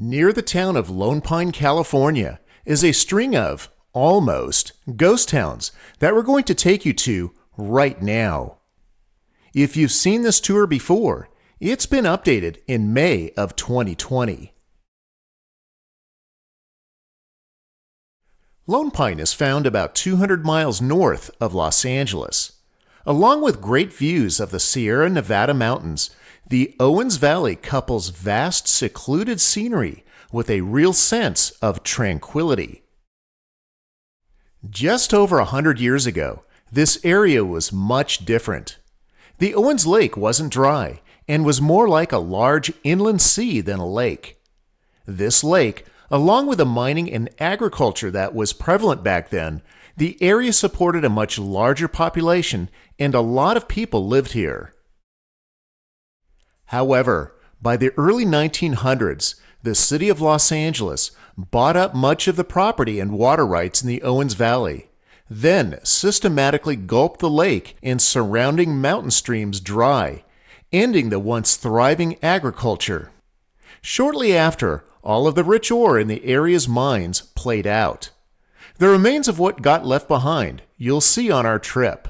Near the town of Lone Pine, California, is a string of, almost, ghost towns that we're going to take you to right now. If you've seen this tour before, it's been updated in May of 2020. Lone Pine is found about 200 miles north of Los Angeles. Along with great views of the Sierra Nevada mountains, the Owens Valley couples vast, secluded scenery with a real sense of tranquility. Just over 100 years ago, this area was much different. The Owens Lake wasn't dry and was more like a large inland sea than a lake. This lake, along with the mining and agriculture that was prevalent back then, the area supported a much larger population and a lot of people lived here. However, by the early 1900s, the city of Los Angeles bought up much of the property and water rights in the Owens Valley, then systematically gulped the lake and surrounding mountain streams dry, ending the once thriving agriculture. Shortly after, all of the rich ore in the area's mines played out. The remains of what got left behind you'll see on our trip.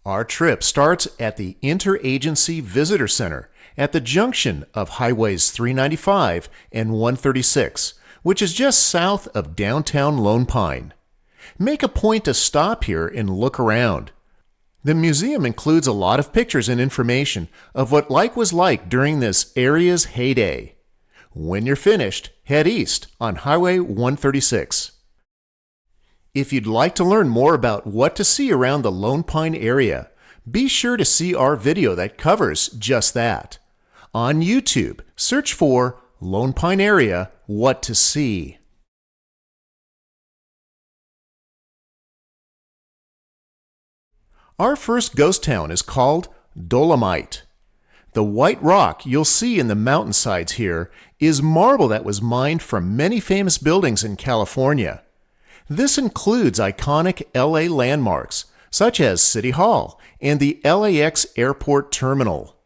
Our trip starts at the Interagency Visitor Center at the junction of Highways 395 and 136, which is just south of downtown Lone Pine. Make a point to stop here and look around. The museum includes a lot of pictures and information of what life was like during this area's heyday. When you're finished, head east on Highway 136. If you'd like to learn more about what to see around the Lone Pine area, be sure to see our video that covers just that. On YouTube, search for Lone Pine Area What to See. Our first ghost town is called Dolomite. The white rock you'll see in the mountainsides here is marble that was mined from many famous buildings in California. This includes iconic LA landmarks such as City Hall and the LAX Airport Terminal.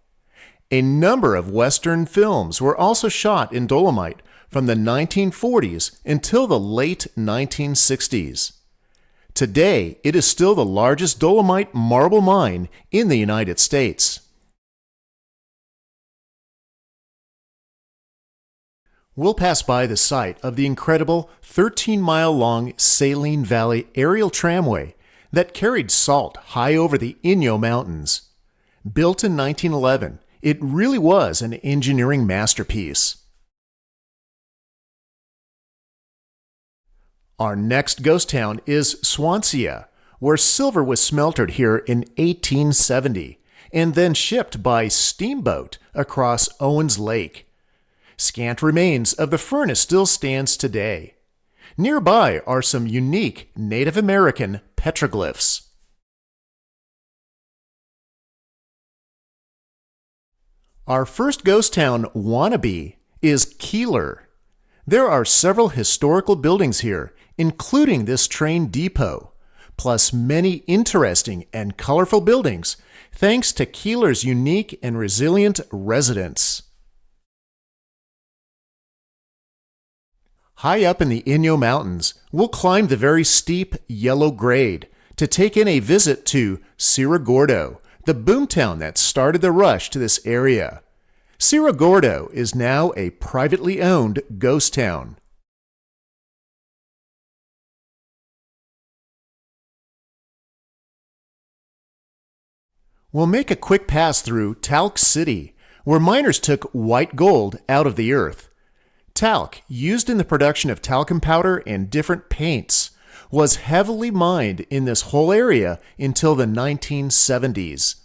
A number of Western films were also shot in Dolomite from the 1940s until the late 1960s. Today, it is still the largest Dolomite marble mine in the United States. We'll pass by the site of the incredible 13-mile-long Saline Valley aerial tramway that carried salt high over the Inyo Mountains. Built in 1911, it really was an engineering masterpiece. Our next ghost town is Swansea, where silver was smelted here in 1870 and then shipped by steamboat across Owens Lake. Scant remains of the furnace still stands today. Nearby are some unique Native American petroglyphs. Our first ghost town wannabe is Keeler. There are several historical buildings here, including this train depot, plus many interesting and colorful buildings, thanks to Keeler's unique and resilient residents. High up in the Inyo Mountains, we'll climb the very steep yellow grade to take in a visit to Serie Gordo, the boomtown that started the rush to this area. Serie Gordo is now a privately owned ghost town. We'll make a quick pass through Talc City, where miners took white gold out of the earth. Talc, used in the production of talcum powder and different paints, was heavily mined in this whole area until the 1970s.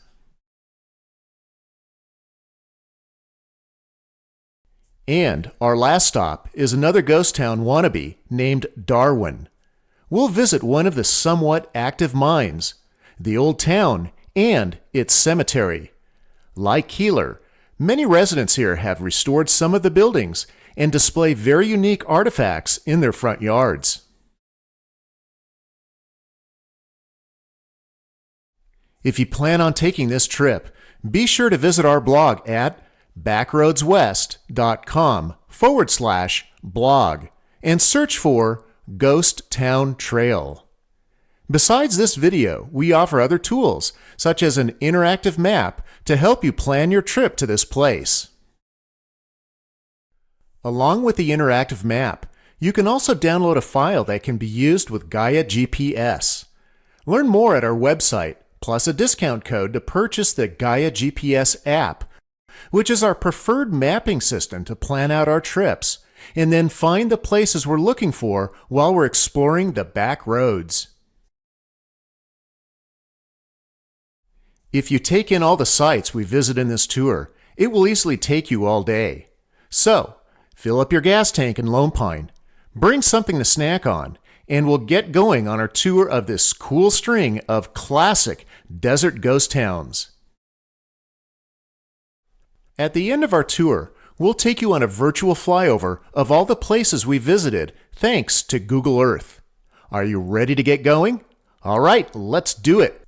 And our last stop is another ghost town wannabe named Darwin. We'll visit one of the somewhat active mines, the old town, and its cemetery. Like Keeler, many residents here have restored some of the buildings and display very unique artifacts in their front yards. If you plan on taking this trip, be sure to visit our blog at backroadswest.com/blog and search for Ghost Town Trail. Besides this video, we offer other tools, such as an interactive map to help you plan your trip to this place. Along with the interactive map, you can also download a file that can be used with Gaia GPS. Learn more at our website, plus a discount code to purchase the Gaia GPS app, which is our preferred mapping system to plan out our trips, and then find the places we're looking for while we're exploring the back roads. If you take in all the sites we visit in this tour, it will easily take you all day. So, fill up your gas tank in Lone Pine, bring something to snack on, and we'll get going on our tour of this cool string of classic desert ghost towns. At the end of our tour, we'll take you on a virtual flyover of all the places we visited thanks to Google Earth. Are you ready to get going? All right, let's do it.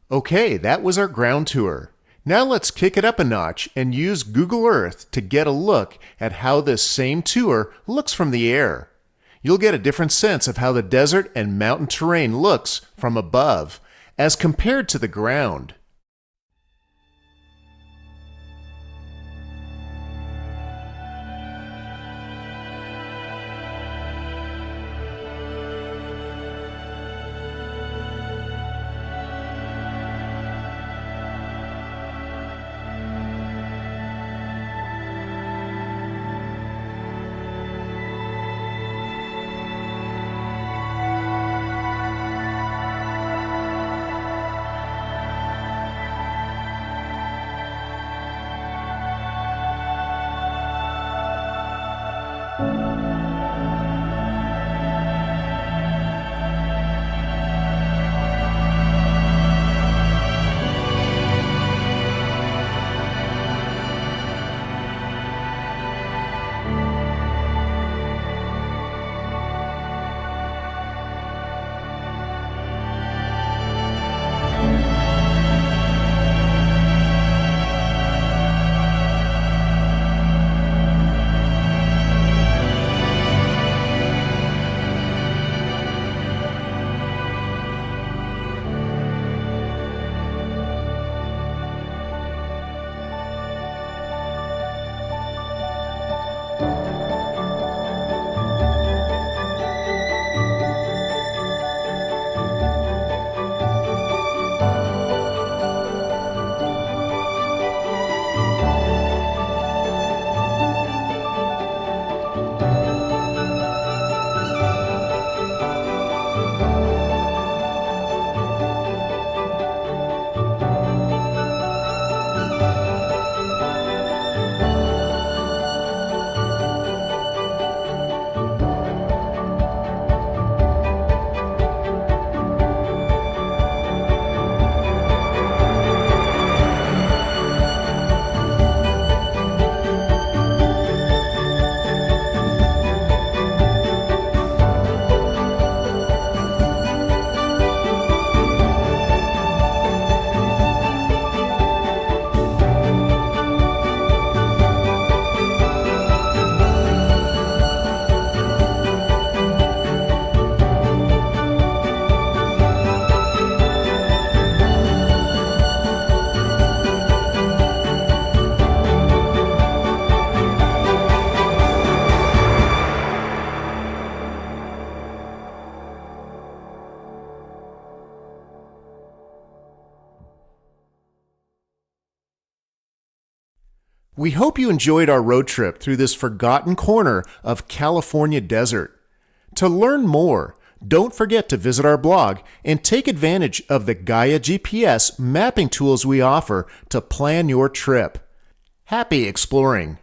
Okay, that was our ground tour. Now let's kick it up a notch and use Google Earth to get a look at how this same tour looks from the air. You'll get a different sense of how the desert and mountain terrain looks from above as compared to the ground. We hope you enjoyed our road trip through this forgotten corner of California desert. To learn more, don't forget to visit our blog and take advantage of the Gaia GPS mapping tools we offer to plan your trip. Happy exploring!